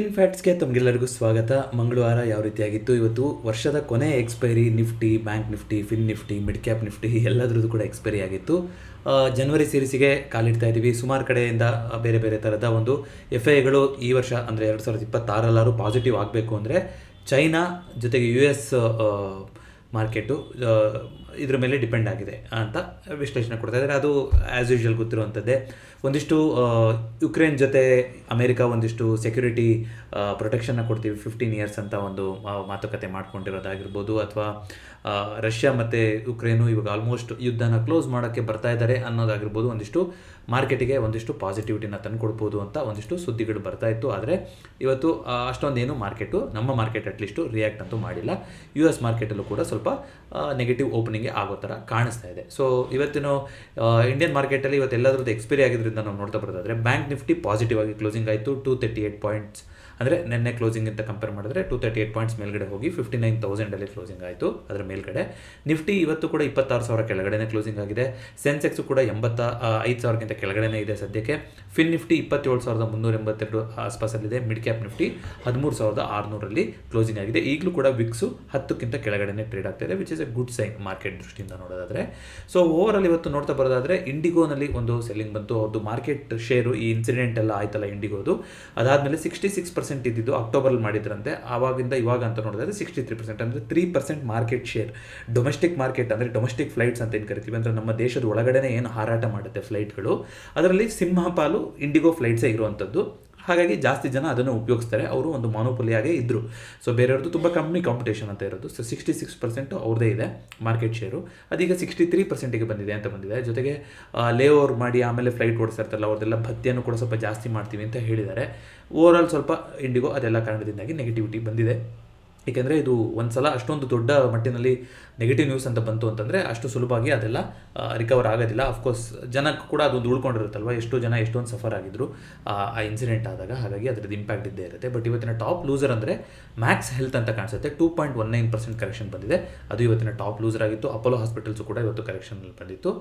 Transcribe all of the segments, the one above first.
Fin ಫ್ಯಾಕ್ಟ್ಸ್ಗೆ ತಮಗೆಲ್ಲರಿಗೂ ಸ್ವಾಗತ. ಮಂಗಳವಾರ ಯಾವ ರೀತಿಯಾಗಿತ್ತು, ಇವತ್ತು ವರ್ಷದ ಕೊನೆ expiry Nifty, bank Nifty, fin Nifty, mid cap Nifty ಎಲ್ಲದ್ರದ್ದು ಕೂಡ ಎಕ್ಸ್ಪೈರಿ ಆಗಿತ್ತು. ಜನವರಿ ಸೀರೀಸಿಗೆ ಕಾಲಿಡ್ತಾ ಇದ್ದೀವಿ. ಸುಮಾರು ಕಡೆಯಿಂದ ಬೇರೆ ಬೇರೆ ಥರದ ಒಂದು FIIಗಳು ಈ ವರ್ಷ ಅಂದರೆ 2026 ಪಾಸಿಟಿವ್ ಆಗಬೇಕು ಅಂದರೆ ಚೈನಾ ಜೊತೆಗೆ US ಮಾರ್ಕೆಟು ಇದ್ರ ಮೇಲೆ ಡಿಪೆಂಡ್ ಆಗಿದೆ ಅಂತ ವಿಶ್ಲೇಷಣೆ ಕೊಡ್ತಾ ಇದ್ದಾರೆ. ಅದು ಆ್ಯಸ್ ಯೂಶ್ವಲ್ ಗೊತ್ತಿರುವಂಥದ್ದೇ. ಒಂದಿಷ್ಟು ಯುಕ್ರೇನ್ ಜೊತೆ ಅಮೇರಿಕಾ ಒಂದಿಷ್ಟು ಸೆಕ್ಯೂರಿಟಿ ಪ್ರೊಟೆಕ್ಷನ್ನ ಕೊಡ್ತೀವಿ 15 ಇಯರ್ಸ್ ಅಂತ ಒಂದು ಮಾತುಕತೆ ಮಾಡ್ಕೊಂಡಿರೋದಾಗಿರ್ಬೋದು, ಅಥವಾ ರಷ್ಯಾ ಮತ್ತು ಯುಕ್ರೇನು ಇವಾಗ ಆಲ್ಮೋಸ್ಟ್ ಯುದ್ಧನ ಕ್ಲೋಸ್ ಮಾಡೋಕ್ಕೆ ಬರ್ತಾ ಇದ್ದಾರೆ ಅನ್ನೋದಾಗಿರ್ಬೋದು. ಒಂದಿಷ್ಟು ಮಾರ್ಕೆಟಿಗೆ ಒಂದಿಷ್ಟು ಪಾಸಿಟಿವಿಟಿನ ತಂದುಕೊಡ್ಬೋದು ಅಂತ ಒಂದಿಷ್ಟು ಸುದ್ದಿಗಳು ಬರ್ತಾ ಇತ್ತು. ಆದರೆ ಇವತ್ತು ಅಷ್ಟೊಂದೇನು ಮಾರ್ಕೆಟು, ನಮ್ಮ ಮಾರ್ಕೆಟ್ ಅಟ್ಲೀಸ್ಟು ರಿಯಾಕ್ಟ್ ಅಂತೂ ಮಾಡಿಲ್ಲ. US ಮಾರ್ಕೆಟಲ್ಲೂ ಕೂಡ ಸ್ವಲ್ಪ ನೆಗೆಟಿವ್ ಓಪನಿಂಗ್ಗೆ ಆಗೋ ಥರ ಕಾಣಿಸ್ತಾ ಇದೆ. ಸೊ ಇವತ್ತಿನ ಇಂಡಿಯನ್ ಮಾರ್ಕೆಟಲ್ಲಿ ಇವತ್ತು ಎಲ್ಲದ್ರದ್ದು ಎಕ್ಸ್ಪೈರಿ ಆಗಿದ್ದರಿಂದ ನಾವು ನೋಡ್ತಾ ಬರೋದಾದರೆ ಬ್ಯಾಂಕ್ ನಿಫ್ಟಿ ಪಾಸಿಟಿವ್ ಆಗಿ ಕ್ಲೋಸಿಂಗ್ ಆಯಿತು. 238 ಪಾಯಿಂಟ್ಸ್ ಅಂದರೆ ನಿನ್ನೆ ಕ್ಲೋಸಿಂಗ್ ಅಂತ ಕಂಪೇರ್ ಮಾಡಿದ್ರೆ 238 ಪಾಯಿಂಟ್ಸ್ ಮೇಲ್ಗಡೆ ಹೋಗಿ 59,000 ಕ್ಲೋಸಿಂಗ್ ಆಯಿತು. ಅದರ ಮೇಲ್ಗಡೆ ನಿಫ್ಟಿ ಇವತ್ತು ಕೂಡ 26,000 ಕೆಳಗಡೆ ಕ್ಲೋಸಿಂಗ್ ಆಗಿದೆ. ಸೆನ್ಸೆಕ್ಸು ಕೂಡ 85,000ಕ್ಕಿಂತ ಕೆಳಗಡೆ ಇದೆ ಸದ್ಯಕ್ಕೆ. ಫಿನ್ ನಿಫ್ಟಿ 27,382 ಆಸ್ಪಾಸಲ್ಲಿದೆ. ಮಿಡ್ ಕ್ಯಾಪ್ ನಿಫ್ಟಿ 13,600 ಕ್ಲೋಸಿಂಗ್ ಆಗಿದೆ. ಈಗಲೂ ಕೂಡ ವಿಕ್ಸು 10ಕ್ಕಿಂತ ಕೆಳಗಡೆ ಟ್ರೇಡ್ ಆಗ್ತಾ ಇದೆ, which is a good sign market ದೃಷ್ಟಿಯಿಂದ ನೋಡೋದಾದರೆ. ಸೊ ಓವರಾಲ್ ಇವತ್ತು ನೋಡ್ತಾ ಬರೋದಾದರೆ ಇಂಡಿಗೋನಲ್ಲಿ ಒಂದು ಸೆಲ್ಲಿಂಗ್ ಬಂತು. ಅವ್ರದ್ದು ಮಾರ್ಕೆಟ್ ಶೇರು ಈ ಇನ್ಸಿಡೆಂಟ್ ಎಲ್ಲ ಆಯ್ತಲ್ಲ ಇಂಡಿಗೋದು, ಅದಾದಮೇಲೆ 66% ಇದ್ದಿದ್ದು ಅಕ್ಟೋಬರಲ್ಲಿ ಮಾಡಿದ್ರಂತೆ. ಆವಾಗಿಂದ ಇವಾಗ ಅಂತ ನೋಡಿದ್ರೆ 63%, ಅಂದರೆ 3% ಮಾರ್ಕೆಟ್ ಶೇರ್. ಡೊಮೆಸ್ಟಿಕ್ ಮಾರ್ಕೆಟ್ ಅಂದರೆ ಡೊಮೆಸ್ಟಿಕ್ ಫ್ಲೈಟ್ಸ್ ಅಂತ ಏನು ಕರಿತೀವಿ, ಅಂದರೆ ನಮ್ಮ ದೇಶದ ಒಳಗಡೆ ಏನು ಹಾರಾಟ ಮಾಡುತ್ತೆ ಫ್ಲೈಟ್ಗಳು, ಅದರಲ್ಲಿ ಸಿಂಹಪಾಲು ಇಂಡಿಗೋ ಫ್ಲೈಟ್ಸೇ ಇರುವಂಥದ್ದು. ಹಾಗಾಗಿ ಜಾಸ್ತಿ ಜನ ಅದನ್ನು ಉಪಯೋಗಿಸ್ತಾರೆ. ಅವರು ಒಂದು ಮಾನೋಪೊಲಿಯಾಗೇ ಇದ್ದರು. ಸೊ ಬೇರೆಯವ್ರದ್ದು ತುಂಬ ಕಮ್ಮಿ ಕಾಂಪಿಟೇಷನ್ ಅಂತ ಇರೋದು. ಸೊ 66% ಅವ್ರದ್ದೇ ಇದೆ ಮಾರ್ಕೆಟ್ ಶೇರು. ಅದೀಗ 63%ಗೆ ಬಂದಿದೆ ಅಂತ ಬಂದಿದೆ. ಜೊತೆಗೆ ಲೇ ಓವರ್ ಮಾಡಿ ಆಮೇಲೆ ಫ್ಲೈಟ್ ಓಡಿಸ್ತಾ ಇರ್ತಾರಲ್ಲ, ಅವ್ರದ್ದೆಲ್ಲ ಭತ್ಯೆಯನ್ನು ಕೂಡ ಸ್ವಲ್ಪ ಜಾಸ್ತಿ ಮಾಡ್ತೀವಿ ಅಂತ ಹೇಳಿದ್ದಾರೆ. ಓವರಾಲ್ ಸ್ವಲ್ಪ ಇಂಡಿಗೋ ಅದೆಲ್ಲ ಕಾರಣದಿಂದಾಗಿ ನೆಗೆಟಿವಿಟಿ ಬಂದಿದೆ. ಏಕೆಂದರೆ ಇದು ಒಂದು ಸಲ ಅಷ್ಟೊಂದು ದೊಡ್ಡ ಮಟ್ಟಿನಲ್ಲಿ ನೆಗೆಟಿವ್ ನ್ಯೂಸ್ ಅಂತ ಬಂತು ಅಂತಂದರೆ ಅಷ್ಟು ಸುಲಭವಾಗಿ ಅದೆಲ್ಲ ರಿಕವರ್ ಆಗೋದಿಲ್ಲ. ಅಫ್ಕೋರ್ಸ್ ಜನಕ್ಕೆ ಕೂಡ ಅದೊಂದು ಉಳ್ಕೊಂಡಿರುತ್ತಲ್ವ, ಎಷ್ಟೋ ಜನ ಎಷ್ಟೊಂದು ಸಫರ್ ಆಗಿದ್ರು ಆ ಇನ್ಸಿಡೆಂಟ್ ಆದಾಗ. ಹಾಗಾಗಿ ಅದರದ್ದು ಇಂಪ್ಯಾಕ್ಟ್ ಇದ್ದೇ ಇರುತ್ತೆ. ಬಟ್ ಇವತ್ತಿನ ಟಾಪ್ ಲೂಸರ್ ಅಂದರೆ ಮ್ಯಾಕ್ಸ್ ಹೆಲ್ತ್ ಅಂತ ಕಾಣಿಸುತ್ತೆ. 2.19% ಕರೆಕ್ಷನ್ ಬಂದಿದೆ. ಅದು ಇವತ್ತಿನ ಟಾಪ್ ಲೂಸರ್ ಆಗಿತ್ತು. ಅಪೋಲೋ ಹಾಸ್ಪಿಟಲ್ಸು ಕೂಡ ಇವತ್ತು ಕರೆಕ್ಷನಲ್ಲಿ ಬಂದಿತ್ತು.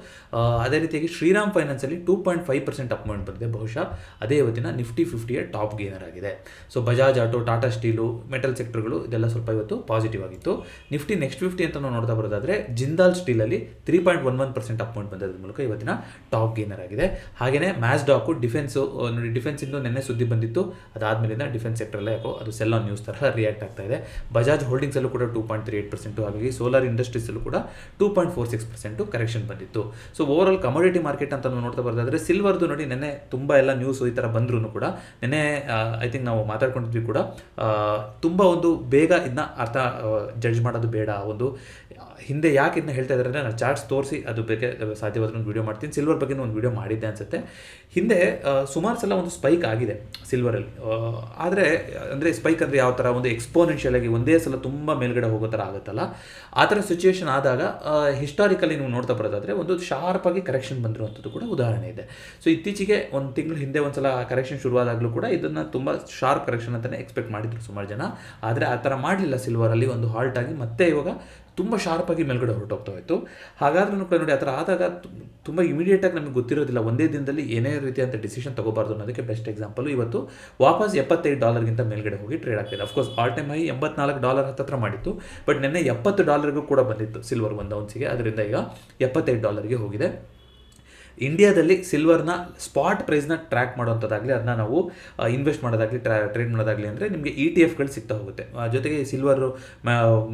ಅದೇ ರೀತಿಯಾಗಿ ಶ್ರೀರಾಮ್ ಫೈನಾನ್ಸಲ್ಲಿ 2.5% ಅಪ್ ಮೂವ್ಮೆಂಟ್ ಬಂದಿದೆ. ಬಹುಶಃ ಅದೇ ಇವತ್ತಿನ ನಿಫ್ಟಿ 50ಯ ಟಾಪ್ ಗೇನರ್ ಆಗಿದೆ. So Bajaj auto, Tata steel, metal ಸೆಕ್ಟರ್ಗಳು ಇದೆಲ್ಲ ಸ್ವಲ್ಪ ಇವತ್ತು ಪಾಸಿಟಿವ್ ಆಗಿತ್ತು. ನಿಫ್ಟಿ ನೆಕ್ಸ್ಟ್ 50 ಅಂತ ನಾವು ನೋಡ್ತಾ ಬರೋದಾದರೆ ಜಿಂದಾಲ್ ಸ್ಟೀಲಲ್ಲಿ 3.11% ಅಪ್ ಮೂವ್ಮೆಂಟ್ ಬಂದದ್ರ ಮೂಲಕ ಇವತ್ತಿನ ಟಾಪ್ ಗೇನರ್ ಆಗಿದೆ. ಹಾಗೆಯೇ ಮ್ಯಾಸ್ಡಾಕು ಡಿಫೆನ್ಸು ನೋಡಿ, ಡಿಫೆನ್ಸಿಂದು ನೆನ್ನೆ ಸುದ್ದಿ ಬಂದಿತ್ತು. ಅದಾದಮೇಲಿಂದ ಡಿಫೆನ್ಸ್ ಸೆಕ್ಟರಲ್ಲೇ ಯಾಕೋ ಅದು ಸೆಲ್ ಆನ್ ನ್ಯೂಸ್ ತರಹ ರಿಯಾಕ್ಟ್ ಆಗ್ತಾ ಇದೆ. ಬಜಾಜ್ ಹೋಲ್ಡಿಂಗ್ಸಲ್ಲೂ ಕೂಡ 2.38%, ಹಾಗಾಗಿ ಸೋಲಾರ್ ಇಂಡಸ್ಟ್ರೀಸಲ್ಲೂ ಕೂಡ 2.46% ಕರೆಕ್ಷನ್ ಬಂದಿತ್ತು. ಸೊ ಓವರಾಲ್ ಕಮೋಡಿಟಿ ಮಾರ್ಕೆಟ್ ಅಂತ ನಾವು ನೋಡ್ತಾ ಬರೋದಾದರೆ ಸಿಲ್ವರ್ದು ನೋಡಿ, ನೆನ್ನೆ ತುಂಬ ಎಲ್ಲ ನ್ಯೂಸ್ ಈ ಥರ ಬಂದ್ರೂ ಕೂಡ ನೆನ್ನೆ ಐ ಥಿಂಕ್ ನಾವು ಮಾತಾಡ್ಕೊಂಡಿದ್ವಿ ಕೂಡ, ತುಂಬ ಒಂದು ಬೇಗ ಇದನ್ನ ಅರ್ಥ ಜಡ್ಜ್ ಮಾಡೋದು ಬೇಡ. ಒಂದು ಹಿಂದೆ ಯಾಕೆ ಇದನ್ನ ಹೇಳ್ತಾ ಇದ್ದಾರೆ ಅಂದರೆ, ನಾನು ಚಾರ್ಟ್ಸ್ ತೋರಿಸಿ ಅದು ಬೇಕೆ ಸಾಧ್ಯವಾದ್ರೆ ಒಂದು ವೀಡಿಯೋ ಮಾಡ್ತೀನಿ. ಸಿಲ್ವರ್ ಬಗ್ಗೆ ಒಂದು ವೀಡಿಯೋ ಮಾಡಿದ್ದೆ ಅನಿಸುತ್ತೆ. ಹಿಂದೆ ಸುಮಾರು ಸಲ ಒಂದು ಸ್ಪೈಕ್ ಆಗಿದೆ ಸಿಲ್ವರಲ್ಲಿ. ಆದರೆ ಅಂದರೆ ಸ್ಪೈಕ್ ಅಂದರೆ ಯಾವ ಥರ, ಒಂದು ಎಕ್ಸ್ಪೋನೆನ್ಷಿಯಲ್ ಆಗಿ ಒಂದೇ ಸಲ ತುಂಬ ಮೇಲ್ಗಡೆ ಹೋಗೋ ಥರ ಆಗುತ್ತಲ್ಲ, ಆ ಥರ ಸಿಚುವೇಶನ್ ಆದಾಗ ಹಿಸ್ಟಾರಿಕಲಿ ನೀವು ನೋಡ್ತಾ ಬರೋದಾದರೆ ಒಂದು ಶಾರ್ಪಾಗಿ ಕರೆಕ್ಷನ್ ಬಂದಿರುವಂಥದ್ದು ಕೂಡ ಉದಾಹರಣೆ ಇದೆ. ಸೊ ಇತ್ತೀಚೆಗೆ ಒಂದು ತಿಂಗಳು ಹಿಂದೆ ಒಂದು ಸಲ ಕರೆಕ್ಷನ್ ಶುರುವಾದಾಗಲೂ ಕೂಡ ಇದನ್ನು ತುಂಬ ಶಾರ್ಪ್ ಕರೆಕ್ಷನ್ ಅಂತಲೇ ಎಕ್ಸ್ಪೆಕ್ಟ್ ಮಾಡಿದ್ರು ಸುಮಾರು ಜನ. ಆದರೆ ಆ ಥರ ಮಾಡಲಿಲ್ಲ. ಸಿಲ್ವರಲ್ಲಿ ಒಂದು ಹಾಲ್ಟ್ ಆಗಿ ಮತ್ತೆ ಇವಾಗ ತುಂಬ ಶಾರ್ಪಾಗಿ ಮೇಲ್ಗಡೆ ಹೊರಟೋಗ್ತಾ ಹೋಯಿತು. ಹಾಗಾದ್ರೂ ಕೂಡ ನೋಡಿ, ಆ ಥರ ಆದಾಗ ತುಂಬ ಇಮಿಡಿಯೇಟಾಗಿ ನಮಗೆ ಗೊತ್ತಿರೋದಿಲ್ಲ, ಒಂದೇ ದಿನದಲ್ಲಿ ಏನೇ ರೀತಿಯಂಥ ಡಿಸಿಷನ್ ತೊಗೋಬಾರ್ದು ಅನ್ನೋದಕ್ಕೆ ಬೆಸ್ಟ್ ಎಕ್ಸಾಂಪಲು. ಇವತ್ತು ವಾಪಸ್ $75 ಮೇಲ್ಗಡೆ ಹೋಗಿ ಟ್ರೇಡ್ ಆಗ್ತಿದೆ. ಅಫ್ಕೋರ್ಸ್ ಆಲ್ ಟೈಮ್ ಹೈ $84 ಹತ್ತಿರ ಮಾಡಿತ್ತು. ಬಟ್ ನಿನ್ನೆ $70 ಕೂಡ ಬಂದಿತ್ತು ಸಿಲ್ವರ್ ಒಂದು ಔನ್ಸಿಗೆ. ಅದರಿಂದ ಈಗ $75 ಹೋಗಿದೆ. ಇಂಡಿಯಾದಲ್ಲಿ ಸಿಲ್ವರ್ನ ಸ್ಪಾಟ್ ಪ್ರೈಸ್ನ ಟ್ರ್ಯಾಕ್ ಮಾಡೋಂಥದ್ದಾಗಲಿ, ಅದನ್ನ ನಾವು ಇನ್ವೆಸ್ಟ್ ಮಾಡೋದಾಗಲಿ, ಟ್ರೇಡ್ ಮಾಡೋದಾಗಲಿ ಅಂದರೆ ನಿಮಗೆ ETFಗಳು ಸಿಗ್ತಾ ಹೋಗುತ್ತೆ. ಜೊತೆಗೆ ಸಿಲ್ವರು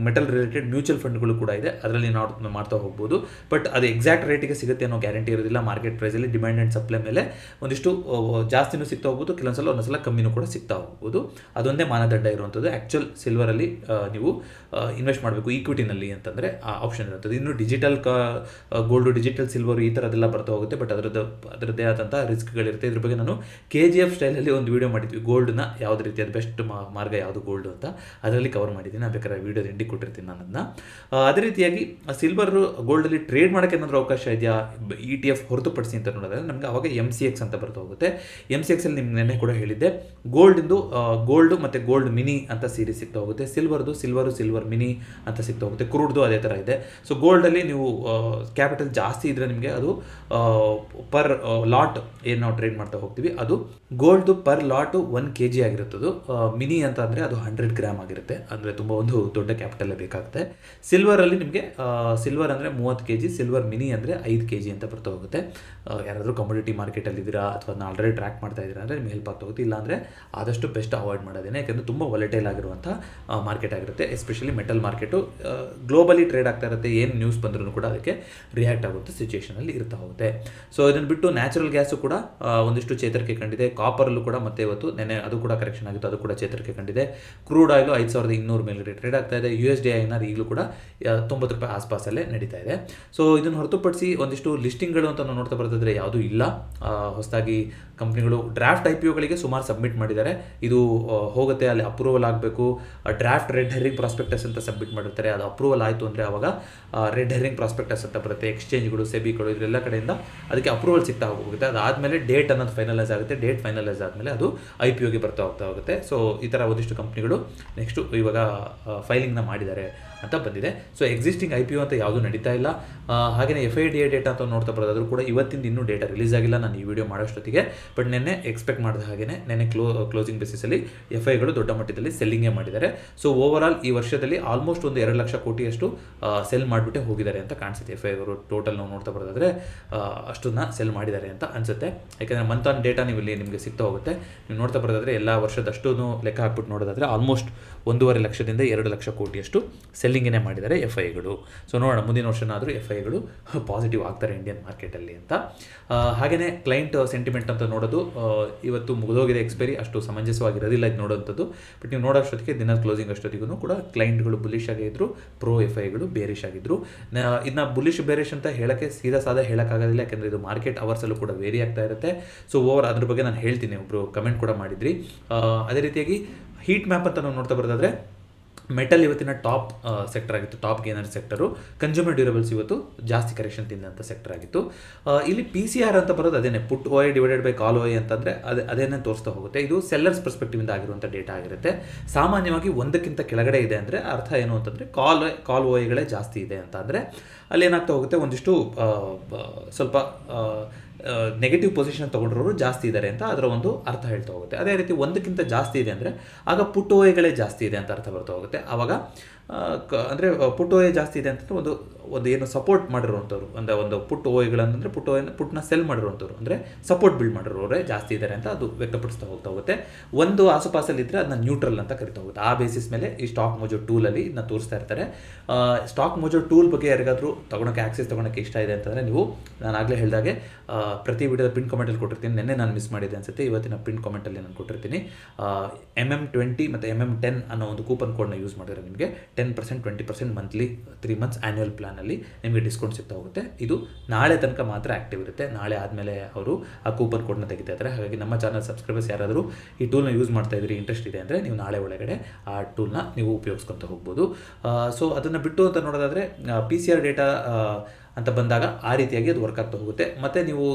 ಮೆಟಲ್ ರಿಲೇಟೆಡ್ ಮ್ಯೂಚುವಲ್ ಫಂಡ್ಗಳು ಕೂಡ ಇದೆ, ಅದರಲ್ಲಿ ನಾವು ಮಾಡ್ತಾ ಹೋಗ್ಬೋದು. ಬಟ್ ಅದು ಎಕ್ಸಾಕ್ಟ್ ರೇಟಿಗೆ ಸಿಗುತ್ತೆ ಅನ್ನೋ ಗ್ಯಾರಂಟಿ ಇರೋದಿಲ್ಲ. ಮಾರ್ಕೆಟ್ ಪ್ರೈಸಲ್ಲಿ ಡಿಮ್ಯಾಂಡ್ ಆ್ಯಂಡ್ ಸಪ್ಲೈ ಮೇಲೆ ಒಂದಿಷ್ಟು ಜಾಸ್ತಿನೂ ಸಿಗ್ತಾ ಹೋಗ್ಬೋದು, ಒಂದೊಂದ್ಸಲ ಕಮ್ಮಿನೂ ಕೂಡ ಸಿಗ್ತಾ ಹೋಗ್ಬೋದು. ಅದೊಂದೇ ಮಾನದಂಡ ಇರುವಂಥದ್ದು. ಆ್ಯಕ್ಚುಲ್ ಸಿಲ್ವರಲ್ಲಿ ನೀವು ಇನ್ವೆಸ್ಟ್ ಮಾಡಬೇಕು ಈಕ್ವಿಟಿನಲ್ಲಿ ಅಂತಂದರೆ ಆ ಆಪ್ಷನ್ ಇರುತ್ತದೆ. ಇನ್ನು ಡಿಜಿಟಲ್ ಗೋಲ್ಡು, ಡಿಜಿಟಲ್ ಸಿಲ್ವರು ಈ ಥರದ್ದೆಲ್ಲ ಬರ್ತಾ ಹೋಗುತ್ತೆ. ಬಟ್ ಅದರದ್ದೇ ಆದಂಥ ರಿಸ್ಕ್ಗಳಿರುತ್ತೆ. ಇದ್ರ ಬಗ್ಗೆ ನಾನು KGF ಸ್ಟೈಲಲ್ಲಿ ಒಂದು ವೀಡಿಯೋ ಮಾಡಿದ್ವಿ, ಗೋಲ್ಡ್ನ ಯಾವ್ದು ರೀತಿಯಾದ ಬೆಸ್ಟ್ ಮಾರ್ಗ ಯಾವುದು ಗೋಲ್ಡು ಅಂತ, ಅದರಲ್ಲಿ ಕವರ್ ಮಾಡಿದ್ದೀನಿ. ನಾನು ಬೇಕಾದ್ರೆ ವೀಡಿಯೋದ ಎಂಡಿಗೆ ಕೊಟ್ಟಿರ್ತೀನಿ ನಾನು ಅದನ್ನ. ಅದೇ ರೀತಿಯಾಗಿ ಸಿಲ್ವರ್ ಗೋಲ್ಡಲ್ಲಿ ಟ್ರೇಡ್ ಮಾಡೋಕ್ಕೆ ಏನಾದರೂ ಅವಕಾಶ ಇದೆಯಾ ETF ಹೊರತುಪಡಿಸಿ ಅಂತ ನೋಡಿದ್ರೆ ನಮಗೆ ಅವಾಗ MCX ಅಂತ ಬರ್ತಾ ಹೋಗುತ್ತೆ. MCXಲ್ಲಿ ನಿಮ್ಗೆ ನೆನ್ನೆ ಕೂಡ ಹೇಳಿದ್ದೆ, ಗೋಲ್ಡು ಮತ್ತು ಗೋಲ್ಡ್ ಮಿನಿ ಅಂತ ಸೀರೀಸ್ ಸಿಗ್ತಾ ಹೋಗುತ್ತೆ. ಸಿಲ್ವರ್ ಮಿನಿ ಅಂತ ಸಿಗ್ತಾ ಹೋಗುತ್ತೆ. ಕ್ರೂಡ್ದು ಅದೇ ಥರ ಇದೆ. ಸೊ ಗೋಲ್ಡಲ್ಲಿ ನೀವು ಕ್ಯಾಪಿಟಲ್ ಜಾಸ್ತಿ ಇದ್ದರೆ ನಿಮಗೆ ಅದು ಪರ್ ಲಾಟ್ ಏನು ನಾವು ಟ್ರೇಡ್ ಮಾಡ್ತಾ ಹೋಗ್ತೀವಿ ಅದು ಗೋಲ್ಡ್ದು ಪರ್ ಲಾಟು 1 kg ಆಗಿರುತ್ತದು. ಮಿನಿ ಅಂತ ಅಂದರೆ ಅದು 100 ಗ್ರಾಮ್ ಆಗಿರುತ್ತೆ, ಅಂದರೆ ತುಂಬ ಒಂದು ದೊಡ್ಡ ಕ್ಯಾಪಿಟಲ್ಲೇ ಬೇಕಾಗುತ್ತೆ. ಸಿಲ್ವರಲ್ಲಿ ನಿಮಗೆ ಸಿಲ್ವರ್ ಅಂದರೆ 30 kg, ಸಿಲ್ವರ್ ಮಿನಿ ಅಂದರೆ 5 kg ಅಂತ ಬರ್ತಾ ಹೋಗುತ್ತೆ. ಯಾರಾದರೂ ಕಮೋಡಿಟಿ ಮಾರ್ಕೆಟಲ್ಲಿ ಇದ್ದೀರಾ ಅಥವಾ ಆಲ್ರೆಡಿ ಟ್ರ್ಯಾಕ್ ಮಾಡ್ತಾ ಇದ್ದೀರಾ ಅಂದರೆ ನಿಮ್ಗೆ ಹೆಲ್ಪ್ ಆಗ್ತಾ ಹೋಗುತ್ತೆ. ಇಲ್ಲಾಂದರೆ ಆದಷ್ಟು ಬೆಸ್ಟ್ ಅವಾಯ್ಡ್ ಮಾಡೋದೇನೆ, ಯಾಕೆಂದರೆ ತುಂಬ ವಾಲಟೈಲ್ ಆಗಿರುವಂಥ ಮಾರ್ಕೆಟ್ ಆಗಿರುತ್ತೆ. Especially metal market globally trade ಆಗ್ತಾ ಇರುತ್ತೆ, ಏನು ನ್ಯೂಸ್ ಬಂದ್ರೂ ಕೂಡ ಅದಕ್ಕೆ ರಿಯಾಕ್ಟ್ ಆಗುತ್ತೆ ಸಿಚುವೇಷನಲ್ಲಿ ಇರ್ತಾ ಹೋಗುತ್ತೆ. ಸೊ ಇದನ್ನು ಬಿಟ್ಟು ನ್ಯಾಚುರಲ್ ಗ್ಯಾಸು ಕೂಡ ಒಂದಿಷ್ಟು ಚೇತರಿಕೆ ಕಂಡಿದೆ. ಕಾಪರಲ್ಲೂ ಕೂಡ ಮತ್ತೆ ಇವತ್ತು ನೆನೆ ಅದು ಕೂಡ ಕರೆಕ್ಷನ್ ಆಗಿತ್ತು, ಅದು ಕೂಡ ಚೇತರಿಕೆ ಕಂಡಿದೆ. ಕ್ರೂಡ್ ಆಯಿಲು 5200 ಮೇಲ್ಗಡೆ ಟ್ರೇಡ್ ಆಗ್ತಾ ಇದೆ. USD INR ಈಗಲೂ ಕೂಡ 90 ರೂಪಾಯಿ ಆಸ್ಪಾಸಲ್ಲೇ ನಡೀತಾ ಇದೆ. ಸೊ ಇದನ್ನು ಹೊರತುಪಡಿಸಿ ಒಂದಿಷ್ಟು ಲಿಸ್ಟಿಂಗ್ಗಳು ಅಂತ ನಾವು ನೋಡ್ತಾ ಬರ್ತಿದ್ರೆ ಯಾವುದೂ ಇಲ್ಲ. ಹೊಸದಾಗಿ ಕಂಪ್ನಿಗಳು ಡ್ರಾಫ್ಟ್ IPOಗಳಿಗೆ ಸುಮಾರು ಸಬ್ಮಿಟ್ ಮಾಡಿದ್ದಾರೆ. ಇದು ಹೋಗುತ್ತೆ, ಅಲ್ಲಿ ಅಪ್ರೂವಲ್ ಆಗಬೇಕು. ಡ್ರಾಫ್ಟ್ ರೆಡ್ ಹೆರಿಂಗ್ ಪ್ರಾಸ್ಪೆಕ್ಟಸ್ ಅಂತ ಸಬ್ಮಿಟ್ ಮಾಡಿರ್ತಾರೆ, ಅದು ಅಪ್ರೂವಲ್ ಆಯಿತು ಅಂದರೆ ಆವಾಗ ರೆಡ್ ಹೆರಿಂಗ್ ಪ್ರಾಸ್ಪೆಕ್ಟಸ್ ಅಂತ ಬರುತ್ತೆ. ಎಕ್ಸ್ಚೇಂಜ್ಗಳು, ಸೆಬಿಗಳು ಇದೆಲ್ಲ ಕಡೆಯಿಂದ ಅದಕ್ಕೆ ಅಪ್ರೂವಲ್ ಸಿಗ್ತಾ ಹೋಗುತ್ತೆ. ಅದಾದಮೇಲೆ ಡೇಟ್ ಅನ್ನೋದು ಫೈನಲೈಸ್ ಆಗುತ್ತೆ. ಡೇಟ್ ಫೈನಲೈಸ್ ಆದಮೇಲೆ ಅದು IPOಗೆ ಬರ್ತಾ ಹೋಗುತ್ತೆ. ಸೊ ಈ ಥರ ಒಂದಿಷ್ಟು ಕಂಪ್ನಿಗಳು ನೆಕ್ಸ್ಟು ಇವಾಗ ಫೈಲಿಂಗ್ನ ಮಾಡಿದ್ದಾರೆ ಅಂತ ಬಂದಿದೆ. ಸೊ ಎಕ್ಸಿಸ್ಟಿಂಗ್ IPO ಅಂತ ಯಾವುದೂ ನಡೀತಾ ಇಲ್ಲ. ಹಾಗೆಯೇ FIDA ಡೇಟಾ ಅಂತ ನೋಡ್ತಾ ಬರೋದಾದ್ರೂ ಕೂಡ ಇವತ್ತಿಂದ ಇನ್ನೂ ಡೇಟಾ ರಿಲೀಸ್ ಆಗಿಲ್ಲ ನಾನು ಈ ವಿಡಿಯೋ ಮಾಡೋಷ್ಟೊತ್ತಿಗೆ. ಬಟ್ ನಿನ್ನೆ ಎಕ್ಸ್ಪೆಕ್ಟ್ ಮಾಡಿದ ಹಾಗೆಯೇ ನಿನ್ನೆ ಕ್ಲೋಸಿಂಗ್ ಬೇಸಿಸಲ್ಲಿ FIಗಳು ದೊಡ್ಡ ಮಟ್ಟದಲ್ಲಿ ಸೆಲ್ಲಿಂಗೇ ಮಾಡಿದ್ದಾರೆ. ಸೊ ಓವರಾಲ್ ಈ ವರ್ಷದಲ್ಲಿ ಆಲ್ಮೋಸ್ಟ್ ಒಂದು 2 ಲಕ್ಷ ಕೋಟಿಯಷ್ಟು ಸೆಲ್ ಮಾಡಿಬಿಟ್ಟೆ ಹೋಗಿದ್ದಾರೆ ಅಂತ ಕಾಣಿಸುತ್ತೆ. FIಗಳು ಟೋಟಲ್ ನಾವು ನೋಡ್ತಾ ಬರೋದಾದರೆ ಅಷ್ಟನ್ನ ಸೆಲ್ ಮಾಡಿದ್ದಾರೆ ಅಂತ ಅನಿಸುತ್ತೆ. ಯಾಕೆಂದರೆ ಮಂತ್ ಆನ್ ಡೇಟಾ ನೀವು ಇಲ್ಲಿ ನಿಮಗೆ ಸಿಗ್ತಾ ಹೋಗುತ್ತೆ. ನೀವು ನೋಡ್ತಾ ಬರೋದಾದರೆ ಎಲ್ಲ ವರ್ಷದಷ್ಟು ಲೆಕ್ಕ ಹಾಕ್ಬಿಟ್ಟು ನೋಡೋದಾದರೆ ಆಲ್ಮೋಸ್ಟ್ 1.5 ಲಕ್ಷದಿಂದ 2 ಲಕ್ಷ ಕೋಟಿಯಷ್ಟು ಸೆಲ್ಲಿಂಗೇ ಮಾಡಿದ್ದಾರೆ FIಗಳು. ಸೊ ನೋಡೋಣ ಮುಂದಿನ ವರ್ಷನಾದರೂ FIಗಳು ಪಾಸಿಟಿವ್ ಆಗ್ತಾರೆ ಇಂಡಿಯನ್ ಮಾರ್ಕೆಟಲ್ಲಿ ಅಂತ. ಹಾಗೆಯೇ ಕ್ಲೈಂಟ್ ಸೆಂಟಿಮೆಂಟ್ ಅಂತ ನೋಡೋದು ಇವತ್ತು ಮುಗಿದೋಗಿದೆ ಎಕ್ಸ್ಪೈರಿ, ಅಷ್ಟು ಸಮಂಜಸವಾಗಿರೋದಿಲ್ಲ ಇದು ನೋಡೋಂಥದ್ದು. ಬಟ್ ನೀವು ನೋಡೋಷ್ಟೊತ್ತಿಗೆ ದಿನದ ಕ್ಲೋಸಿಂಗ್ ಅಷ್ಟೊತ್ತಿಗೂ ಕೂಡ ಕ್ಲೈಂಟ್ಗಳು ಬುಲಿಶ್ ಆಗಿದ್ರು, ಪ್ರೋ FIಗಳು ಬೇರಿಶ್ ಆಗಿದ್ರು. ಇದನ್ನ ಬುಲಿಶ್ ಬೇರಿಶ್ ಅಂತ ಹೇಳೋಕ್ಕೆ ಸಾದಾ ಹೇಳೋಕ್ಕಾಗೋದಿಲ್ಲ, ಯಾಕೆಂದರೆ ಇದು ಮಾರ್ಕೆಟ್ ಅವರ್ಸಲ್ಲೂ ಕೂಡ ವೇರಿ ಆಗ್ತಾ ಇರುತ್ತೆ. ಸೊ ಅದ್ರ ಬಗ್ಗೆ ನಾನು ಹೇಳ್ತೀನಿ, ಒಬ್ಬರು ಕಮೆಂಟ್ ಕೂಡ ಮಾಡಿದ್ರಿ. ಅದೇ ರೀತಿಯಾಗಿ ಹೀಟ್ ಮ್ಯಾಪ್ ಅಂತ ನಾವು ನೋಡ್ತಾ ಬರೋದಾದರೆ ಮೆಟಲ್ ಇವತ್ತಿನ ಟಾಪ್ ಸೆಕ್ಟರ್ ಆಗಿತ್ತು, top gainer sector. Consumer durables ಇವತ್ತು ಜಾಸ್ತಿ ಕರೆಕ್ಷನ್ ತಿಂದಂಥ ಸೆಕ್ಟರ್ ಆಗಿತ್ತು. ಇಲ್ಲಿ PCR ಅಂತ ಬರೋದು ಅದೇನೆ, ಪುಟ್ OI divided by call OI ಅಂತಂದರೆ ಅದೇನೇ ತೋರಿಸ್ತಾ ಹೋಗುತ್ತೆ. ಇದು ಸೆಲ್ಲರ್ಸ್ ಪರ್ಸ್ಪೆಕ್ಟಿವಿಂದ ಆಗಿರುವಂಥ ಡೇಟಾ ಆಗಿರುತ್ತೆ. ಸಾಮಾನ್ಯವಾಗಿ 1ಕ್ಕಿಂತ ಕೆಳಗಡೆ ಇದೆ ಅಂದರೆ ಅರ್ಥ ಏನು ಅಂತಂದರೆ ಕಾಲ್ OIಗಳೇ ಜಾಸ್ತಿ ಇದೆ ಅಂತ. ಅಂದರೆ ಅಲ್ಲೇನಾಗ್ತಾ ಹೋಗುತ್ತೆ, ಒಂದಿಷ್ಟು ಸ್ವಲ್ಪ ನೆಗೆಟಿವ್ ಪೊಸಿಷನ್ ತೊಗೊಂಡ್ರವರು ಜಾಸ್ತಿ ಇದ್ದಾರೆ ಅಂತ ಅದರ ಒಂದು ಅರ್ಥ ಹೇಳ್ತಾ ಹೋಗುತ್ತೆ. ಅದೇ ರೀತಿ 1ಕ್ಕಿಂತ ಜಾಸ್ತಿ ಇದೆ ಅಂದರೆ ಆಗ ಪುಟ್ OIಗಳೇ ಜಾಸ್ತಿ ಇದೆ ಅಂತ ಅರ್ಥ ಬರ್ತಾ ಹೋಗುತ್ತೆ. ಆವಾಗ ಅಂದರೆ ಪುಟ್ OI ಜಾಸ್ತಿ ಇದೆ ಅಂತಂದರೆ ಒಂದು ಏನು ಸಪೋರ್ಟ್ ಮಾಡಿರುವಂಥವ್ರು, ಒಂದು ಪುಟ್ OIಗಳಂದರೆ ಪುಟ್ನ ಸೆಲ್ ಮಾಡಿರುವಂಥವ್ರು, ಅಂದರೆ ಸಪೋರ್ಟ್ ಬಿಲ್ಡ್ ಮಾಡಿರೋರೇ ಜಾಸ್ತಿ ಇದ್ದಾರೆ ಅಂತ ಅದು ವ್ಯಕ್ತಪಡಿಸ್ತಾ ಹೋಗ್ತಾ ಹೋಗುತ್ತೆ. ಒಂದು ಆಸುಪಾಸಲ್ಲಿ ಇದ್ದರೆ ಅದನ್ನ ನ್ಯೂಟ್ರಲ್ ಅಂತ ಕರಿತಾ ಹೋಗುತ್ತೆ. ಆ ಬೇಸಿಸ್ ಮೇಲೆ ಈ ಸ್ಟಾಕ್ ಮೋಜೋ ಟೂಲಲ್ಲಿ ಇದನ್ನ ತೋರಿಸ್ತಾ ಇರ್ತಾರೆ. ಸ್ಟಾಕ್ ಮೋಜೋ ಟೂಲ್ ಬಗ್ಗೆ ಯಾರಿಗಾದರೂ ಆಕ್ಸೆಸ್ ತೊಗೊಳಕ್ಕೆ ಇಷ್ಟ ಇದೆ ಅಂತಂದರೆ ನೀವು, ನಾನು ಆಗಲೇ ಹೇಳಿದಾಗೆ ಪ್ರತಿ ವಿಡಿಯೋದ ಪಿನ್ ಕಾಮೆಂಟಲ್ಲಿ ಕೊಟ್ಟಿರ್ತೀನಿ. ನಿನ್ನೆ ನಾನು ಮಿಸ್ ಮಾಡಿದೆ ಅನಿಸುತ್ತೆ, ಇವತ್ತಿನ ಪಿನ್ ಕಾಮೆಂಟಲ್ಲಿ ನಾನು ಕೊಟ್ಟಿರ್ತೀನಿ. MM20 ಮತ್ತು MM10 ಅನ್ನೋ ಒಂದು ಕೂಪನ್ ಕೋಡ್ನ ಯೂಸ್ ಮಾಡಿದ್ರೆ ನಿಮಗೆ 10%, 20% ಮಂತ್ಲಿ 3 months ಆ್ಯನ್ಯುವಲ್ ಪ್ಲಾನಲ್ಲಿ ನಿಮಗೆ ಡಿಸ್ಕೌಂಟ್ ಸಿಗ್ತಾ ಹೋಗುತ್ತೆ. ಇದು ನಾಳೆ ತನಕ ಮಾತ್ರ ಆ್ಯಕ್ಟಿವ್ ಇರುತ್ತೆ. ನಾಳೆ ಆದಮೇಲೆ ಅವರು ಆ ಕೂಪನ್ ಕೋಡ್ನ ತೆಗಿತಾ ಇದ್ದಾರೆ. ಹಾಗಾಗಿ ನಮ್ಮ ಚಾನಲ್ ಸಬ್ಸ್ಕ್ರೈಬರ್ಸ್ ಯಾರಾದರೂ ಈ ಟೂಲ್ನ ಯೂಸ್ ಮಾಡ್ತಾ ಇದ್ದೀರಿ, ಇಂಟ್ರೆಸ್ಟ್ ಇದೆ ಅಂದರೆ ನೀವು ನಾಳೆ ಒಳಗಡೆ ಆ ಟೂಲ್ನ ನೀವು ಉಪಯೋಗಿಸ್ಕೊತ ಹೋಗ್ಬೋದು. ಸೊ ಅದನ್ನು ಬಿಟ್ಟು ಅಂತ ನೋಡೋದಾದರೆ PCR ಡೇಟಾ ಅಂತ ಬಂದಾಗ ಆ ರೀತಿಯಾಗಿ ಅದು ವರ್ಕ್ ಆಗ್ತಾ ಹೋಗುತ್ತೆ. ಮತ್ತು ನೀವು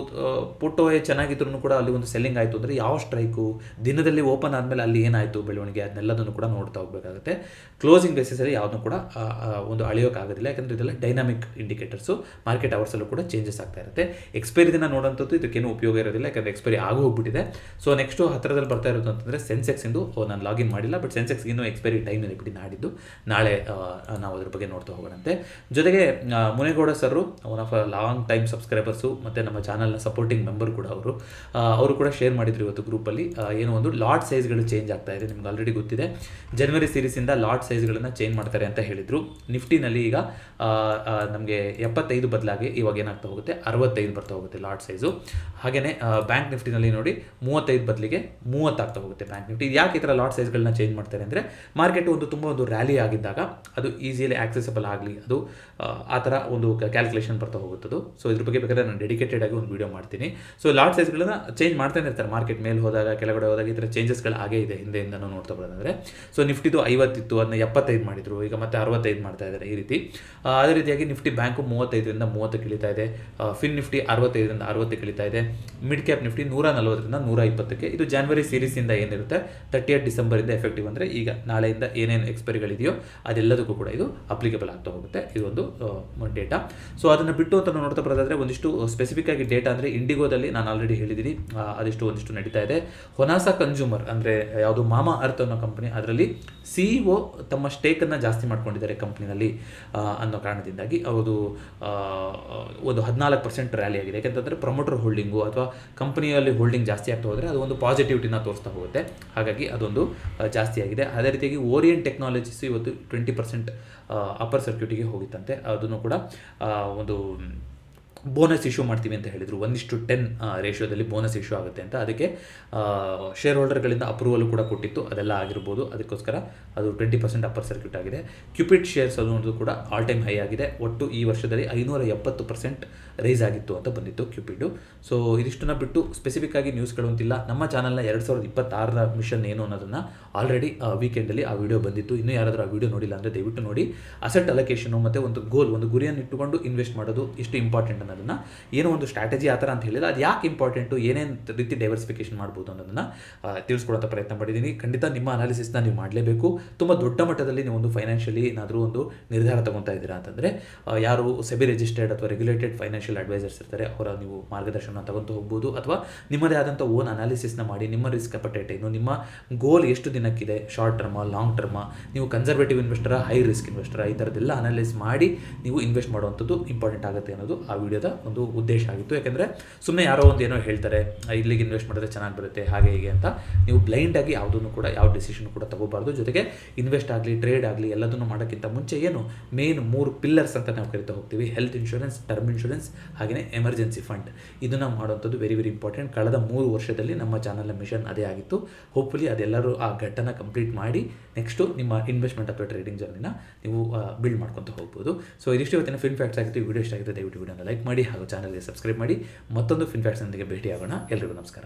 ಪುಟ್ OI ಚೆನ್ನಾಗಿದ್ರೂ ಕೂಡ ಅಲ್ಲಿ ಒಂದು ಸೆಲ್ಲಿಂಗ್ ಆಯಿತು ಅಂದರೆ ಯಾವ ಸ್ಟ್ರೈಕು ದಿನದಲ್ಲಿ ಓಪನ್ ಆದಮೇಲೆ ಅಲ್ಲಿ ಏನಾಯಿತು ಬೆಳವಣಿಗೆ ಅದನ್ನೆಲ್ಲದನ್ನು ಕೂಡ ನೋಡ್ತಾ ಹೋಗಬೇಕಾಗುತ್ತೆ. ಕ್ಲೋಸಿಂಗ್ ಬೇಸಿಸಲ್ಲಿ ಯಾವುದನ್ನು ಕೂಡ ಒಂದು ಅಳೆಯೋಕ್ಕಾಗೋದಿಲ್ಲ, ಯಾಕಂದರೆ ಇದೆಲ್ಲ ಡೈನಾಮಿಕ್ ಇಂಡಿಕೇಟರ್ಸು. ಮಾರ್ಕೆಟ್ ಅವರ್ಸಲ್ಲೂ ಕೂಡ ಚೇಂಜಸ್ ಆಗ್ತಾ ಇರುತ್ತೆ. ಎಕ್ಸ್ಪೈರಿ ದಿನ ನೋಡೋಂಥದ್ದು ಇದಕ್ಕೇನು ಉಪಯೋಗ ಇರೋದಿಲ್ಲ, ಯಾಕಂದರೆ ಎಕ್ಸ್ಪೈರಿ ಆಗಿ ಹೋಗ್ಬಿಟ್ಟಿದೆ. ಸೊ ನೆಕ್ಸ್ಟು ಹತ್ತಿರದಲ್ಲಿ ಬರ್ತಾ ಇರೋದು ಅಂತಂದರೆ ಸೆನ್ಸೆಕ್ಸಿಂದು ನಾನು ಲಾಗಿನ್ ಮಾಡಿಲ್ಲ, ಬಟ್ ಸೆನ್ಸೆಕ್ಸ್ಗಿನ್ನೂ ಎಕ್ಸ್ಪೈರಿ ಟೈಮ್ ಇದೆ ಬಿಟ್ಟು ನಾಡಿದ್ದು ನಾಳೆ ನಾವು ಅದ್ರ ಬಗ್ಗೆ ನೋಡ್ತಾ ಹೋಗೋಣಂತೆ. ಜೊತೆಗೆ Munegowda sir one of long time subscribers ಮತ್ತು ನಮ್ಮ ಚಾನಲ್ನ ಸಪೋರ್ಟಿಂಗ್ ಮೆಂಬರ್ ಕೂಡ ಅವರು ಕೂಡ ಶೇರ್ ಮಾಡಿದ್ರು ಇವತ್ತು ಗ್ರೂಪಲ್ಲಿ. ಏನೋ ಒಂದು ಲಾಟ್ ಸೈಜ್ಗಳು ಚೇಂಜ್ ಆಗ್ತಾ ಇದೆ. ನಿಮ್ಗೆ ಆಲ್ರೆಡಿ ಗೊತ್ತಿದೆ, ಜನವರಿ ಸೀರೀಸಿಂದ ಲಾಟ್ ಸೈಜ್ಗಳನ್ನು ಚೇಂಜ್ ಮಾಡ್ತಾರೆ ಅಂತ ಹೇಳಿದರು. ನಿಫ್ಟಿನಲ್ಲಿ ಈಗ ನಮಗೆ 75 ಬದಲಾಗಿ ಇವಾಗ ಏನಾಗ್ತಾ ಹೋಗುತ್ತೆ 65 ಬರ್ತಾ ಹೋಗುತ್ತೆ ಲಾಟ್ ಸೈಜು. ಹಾಗೆಯೇ ಬ್ಯಾಂಕ್ ನಿಫ್ಟಿನಲ್ಲಿ ನೋಡಿ 35 ಬದಲಿಗೆ 30 ಆಗ್ತಾ ಹೋಗುತ್ತೆ ಬ್ಯಾಂಕ್ ನಿಫ್ಟಿ. ಯಾಕೆ ಈ ಥರ ಲಾಟ್ ಸೈಜ್ಗಳನ್ನ ಚೇಂಜ್ ಮಾಡ್ತಾರೆ ಅಂದರೆ ಮಾರ್ಕೆಟ್ ತುಂಬ ಒಂದು ರ್ಯಾಲಿ ಆಗಿದ್ದಾಗ ಅದು ಈಸಿಯಲ್ಲಿ ಆಕ್ಸೆಸಬಲ್ ಆಗಲಿ, ಅದು ಆ ಥರ ಒಂದು ಕ್ಯಾಲ್ಕುಲೇಷನ್ ಬರ್ತಾ ಹೋಗುತ್ತದು. ಸೊ ಇದ್ರ ಬಗ್ಗೆ ಬೇಕಾದ್ರೆ ನಾನು ಡೆಡಿಕೇಟೆಡ್ ಆಗಿ ಒಂದು ವಿಡಿಯೋ ಮಾಡ್ತೀನಿ. ಸೊ ಲಾಟ್ ಸೈಜ್ಗಳನ್ನ ಚೇಂಜ್ ಮಾಡ್ತಾನೆ ಇರ್ತಾರೆ. ಮಾರ್ಕೆಟ್ ಮೇಲೆ ಹೋದಾಗ ಕೆಳಗಡೆ ಹೋದಾಗ ಈ ಥರ ಚೇಂಜಸ್ಗಳು ಆಗೇ ಇದೆ ಹಿಂದೆಯಿಂದನೂ ನೋಡ್ತಾ ಬರೋದಾದರೆ. ಸೊ ನಿಫ್ಟಿದು 50 ಇತ್ತು, ಅದನ್ನ 75 ಮಾಡಿದ್ರು, ಈಗ ಮತ್ತೆ 65 ಮಾಡ್ತಾ ಇದ್ದಾರೆ ಈ ರೀತಿ. ಅದೇ ರೀತಿಯಾಗಿ ನಿಫ್ಟಿ ಬ್ಯಾಂಕು 35ರಿಂದ 30 ಇಳಿತಾ ಇದೆ. ಫಿನ್ ನಿಫ್ಟಿ 65ರಿಂದ 60 ಇಳಿತಾ ಇದೆ. ಮಿಡ್ ಕ್ಯಾಪ್ ನಿಫ್ಟಿ 140ರಿಂದ 120ಕ್ಕೆ. ಇದು ಜಾನ್ವರಿ ಸೀರೀಸಿಂದ ಏನಿರುತ್ತೆ 30 ಡಿಸೆಂಬರಿಂದ ಎಫೆಕ್ಟಿವ್, ಅಂದರೆ ಈಗ ನಾಳೆಯಿಂದ ಏನೇನು ಎಕ್ಸ್ಪೈರಿಗಳಿದೆಯೋ ಅದೆಲ್ಲದಕ್ಕೂ ಕೂಡ ಇದು ಅಪ್ಲಿಕೇಬಲ್ ಆಗ್ತಾ ಹೋಗುತ್ತೆ. ಇದೊಂದು ಡೇಟಾ. ಸೊ ಅದನ್ನು ಬಿಟ್ಟು ಅಂತ ನಾವು ನೋಡ್ತಾ ಬರೋದಾದರೆ ಒಂದಿಷ್ಟು ಸ್ಪೆಸಿಫಿಕ್ ಆಗಿ ಡೇಟಾ ಅಂದರೆ ಇಂಡಿಗೋದಲ್ಲಿ ನಾನು ಆಲ್ರೆಡಿ ಹೇಳಿದ್ದೀನಿ, ಒಂದಿಷ್ಟು ನಡೀತಾ ಇದೆ. ಹೊನಾಸಾ ಕನ್ಸ್ಯೂಮರ್ ಅಂದರೆ ಯಾವುದು ಮಾಮಾ ಅರ್ತ್ ಅನ್ನೋ ಕಂಪ್ನಿ, ಅದರಲ್ಲಿ CEO ತಮ್ಮ ಸ್ಟೇಕನ್ನು ಜಾಸ್ತಿ ಮಾಡ್ಕೊಂಡಿದ್ದಾರೆ ಕಂಪ್ನಿನಲ್ಲಿ ಅನ್ನೋ ಕಾರಣದಿಂದಾಗಿ ಅದು ಒಂದು 14% ರ್ಯಾಲಿ ಆಗಿದೆ. ಯಾಕೆಂತಂದರೆ ಪ್ರಮೋಟರ್ ಹೋಲ್ಡಿಂಗು ಅಥವಾ ಕಂಪನಿಯಲ್ಲಿ ಹೋಲ್ಡಿಂಗ್ ಜಾಸ್ತಿ ಆಗ್ತಾ ಹೋದರೆ ಅದು ಒಂದು ಪಾಸಿಟಿವಿಟಿನ ತೋರಿಸ್ತಾ ಹೋಗುತ್ತೆ, ಹಾಗಾಗಿ ಅದೊಂದು ಜಾಸ್ತಿ ಆಗಿದೆ. ಅದೇ ರೀತಿಯಾಗಿ ಓರಿಯಂಟ್ ಟೆಕ್ನಾಲಜೀಸ್ ಇವತ್ತು 20% ಅಪ್ಪರ್ ಸರ್ಕ್ಯೂಟಿಗೆ ಹೋಗಿತ್ತಂತೆ. ಅದನ್ನು ಕೂಡ ಒಂದು ಬೋನಸ್ ಇಶ್ಯೂ ಮಾಡ್ತೀವಿ ಅಂತ ಹೇಳಿದರು. 1:10 ರೇಷಿಯೋದಲ್ಲಿ ಬೋನಸ್ ಇಶ್ಯೂ ಆಗುತ್ತೆ ಅಂತ. ಅದಕ್ಕೆ ಶೇರ್ ಹೋಲ್ಡರ್ಗಳಿಂದ ಅಪ್ರೂವಲ್ ಕೂಡ ಕೊಟ್ಟಿತ್ತು, ಅದೆಲ್ಲ ಆಗಿರ್ಬೋದು. ಅದಕ್ಕೋಸ್ಕರ ಅದು 20% ಅಪ್ಪರ್ ಸರ್ಕ್ಯೂಟ್ ಆಗಿದೆ. ಕ್ಯೂಪಿಡ್ ಶೇರ್ಸ್ ಅನ್ನೋದು ಕೂಡ ಆಲ್ ಟೈಮ್ ಹೈ ಆಗಿದೆ. ಒಟ್ಟು ಈ ವರ್ಷದಲ್ಲಿ 570% ರೈಸ್ ಆಗಿತ್ತು ಅಂತ ಬಂದಿತ್ತು ಕ್ಯೂಪಿಡು. ಸೊ ಇದಿಷ್ಟನ್ನು ಬಿಟ್ಟು ಸ್ಪೆಸಿಫಿಕ್ ಆಗಿ ನ್ಯೂಸ್ಗಳು ಅಂತಿಲ್ಲ. ನಮ್ಮ ಚಾನಲ್ನ 2026 ಮಿಷನ್ ಏನು ಅನ್ನೋದನ್ನು ಆಲ್ರೆಡಿ ವೀಕೆಂಡಲ್ಲಿ ಆ ವಿಡಿಯೋ ಬಂದಿತ್ತು. ಇನ್ನೂ ಯಾರಾದರೂ ಆ ವಿಡಿಯೋ ನೋಡಿಲ್ಲ ಅಂದರೆ ದಯವಿಟ್ಟು ನೋಡಿ. ಅಸೆಟ್ ಅಲೋಕೇಶನು ಮತ್ತು ಒಂದು ಗುರಿಯನ್ನು ಇಟ್ಟುಕೊಂಡು ಇನ್ವೆಸ್ಟ್ ಮಾಡೋದು ಎಷ್ಟು ಇಂಪಾರ್ಟೆಂಟ್ ಅನ್ನೋದನ್ನು, ಏನೋ ಒಂದು ಸ್ಟ್ರಾಟಜಿ ಆ ಥರ ಅಂತ ಹೇಳಿಲ್ಲ, ಅದು ಯಾಕೆ ಇಂಪಾರ್ಟೆಂಟು, ಏನೇನು ರೀತಿ ಡೈವರ್ಸಿಫಿಕೇಷನ್ ಮಾಡ್ಬೋದು ಅನ್ನೋದನ್ನು ತಿಳಿಸ್ಕೊಡೋಂಥ ಪ್ರಯತ್ನ ಮಾಡಿದ್ದೀನಿ. ಖಂಡಿತ ನಿಮ್ಮ ಅನಾಲಿಸಿಸ್ನ ನೀವು ಮಾಡಲೇಬೇಕು. ತುಂಬ ದೊಡ್ಡ ಮಟ್ಟದಲ್ಲಿ ನೀವು ಒಂದು ಫೈನಾನ್ಷಿಯಲಿ ಏನಾದರೂ ಒಂದು ನಿರ್ಧಾರ ತೊಗೊತಾ ಇದ್ದೀರಾ ಅಂತಂದರೆ ಯಾರು ಸೆಬಿ ರಿಜಿಸ್ಟರ್ಡ್ ಅಥವಾ ರೆಗ್ಯುಲೇಟೆಡ್ ಫೈನಾನ್ಷಿಯಲ್ ಅಡ್ವೈಸರ್ಸ್ ಇರ್ತಾರೆ ಅವರ ನೀವು ಮಾರ್ಗದರ್ಶನ ತಗೊಂಡು ಹೋಗ್ಬೋದು. ಅಥವಾ ನಿಮ್ಮದೇ ಆದಂಥ ಓನ್ ಅನಾಲಿಸಿಸ್ನ ಮಾಡಿ ನಿಮ್ಮ ರಿಸ್ಕ್ ಅಪಟೈಟ್ ಏನು, ನಿಮ್ಮ ಗೋಲ್ ಎಷ್ಟು ದಿನಕ್ಕಿದೆ, ಶಾರ್ಟ್ ಟರ್ಮಾ, ಲಾಂಗ್ ಟರ್ಮಾ, ನೀವು ಕನ್ಸರ್ವೇಟಿವ್ ಇನ್ವೆಸ್ಟರ, ಹೈ ರಿಸ್ಕ್ ಇನ್ವೆಸ್ಟರ, ಈ ಥರದ್ದೆಲ್ಲ ಅನಾಲಿಸ್ ಮಾಡಿ ನೀವು ಇನ್ವೆಸ್ಟ್ ಮಾಡುವಂಥದ್ದು ಇಂಪಾರ್ಟೆಂಟ್ ಆಗುತ್ತೆ ಅನ್ನೋದು ಆ ವಿಡಿಯೋದ ಒಂದು ಉದ್ದೇಶ ಆಗಿತ್ತು. ಯಾಕೆಂದರೆ ಸುಮ್ಮನೆ ಯಾರೋ ಒಂದು ಏನೋ ಹೇಳ್ತಾರೆ ಇಲ್ಲಿಗೆ ಇನ್ವೆಸ್ಟ್ ಮಾಡಿದ್ರೆ ಚೆನ್ನಾಗಿ ಬರುತ್ತೆ ಹಾಗೆ ಹೀಗೆ ಅಂತ ನೀವು ಬ್ಲೈಂಡಾಗಿ ಯಾವುದನ್ನು ಕೂಡ ಯಾವ ಡಿಸಿಷನ್ ಕೂಡ ತಗೋಬಾರ್ದು. ಜೊತೆಗೆ ಇನ್ವೆಸ್ಟ್ ಆಗಲಿ ಟ್ರೇಡ್ ಆಗಲಿ ಎಲ್ಲದನ್ನು ಮಾಡೋಕ್ಕಿಂತ ಮುಂಚೆ ಏನು ಮೇನ್ 3 ಪಿಲ್ಲರ್ಸ್ ಅಂತ ನಾವು ಕರಿತಾ ಹೋಗ್ತೀವಿ, ಹೆಲ್ತ್ ಇನ್ಶೂರೆನ್ಸ್, ಟರ್ಮ್ ಇನ್ಶೂರೆನ್ಸ್, ಹಾಗೆಯೇ ಎಮರ್ಜೆನ್ಸಿ ಫಂಡ್, ಇದನ್ನು ಮಾಡುವಂಥದ್ದು ವೆರಿ ವೆರಿ ಇಂಪಾರ್ಟೆಂಟ್. ಕಳೆದ 3 ವರ್ಷದಲ್ಲಿ ನಮ್ಮ ಚಾನಲ್ನ ಮಿಷನ್ ಅದೇ ಆಗಿತ್ತು. ಹೋಪ್ಫುಲಿ ಅದೆಲ್ಲರೂ ಆ ಘಟ್ಟನ ಕಂಪ್ಲೀಟ್ ಮಾಡಿ ನೆಕ್ಸ್ಟು ನಿಮ್ಮ ಇನ್ವೆಸ್ಟ್ಮೆಂಟ್ ಅಥವಾ ಟ್ರೇಡಿಂಗ್ ಜರ್ನಿನ ನೀವು ಬಿಲ್ಡ್ ಮಾಡ್ಕೊತ ಹೋಗ್ಬೋದು. ಸೊ ಇದಿಷ್ಟು ಇವತ್ತಿನ ಫಿನ್ ಫ್ಯಾಕ್ಟ್ಸ್ ಆಗಿತ್ತು. ಈ ವಿಡಿಯೋ ಇಷ್ಟ ಆಗಿದೆ ದಯವಿಟ್ಟು ವಿಡಿಯೋನ ಲೈಕ್ ಮಾಡಿ ಹಾಗೂ ಚಾನಲ್ಗೆ ಸಬ್ಸ್ಕ್ರೈಬ್ ಮಾಡಿ. ಮತ್ತೊಂದು ಫಿನ್ ಫ್ಯಾಕ್ಟ್ಸ್ನೊಂದಿಗೆ ಭೇಟಿಯಾಗೋಣ. ಎಲ್ಲರಿಗೂ ನಮಸ್ಕಾರ.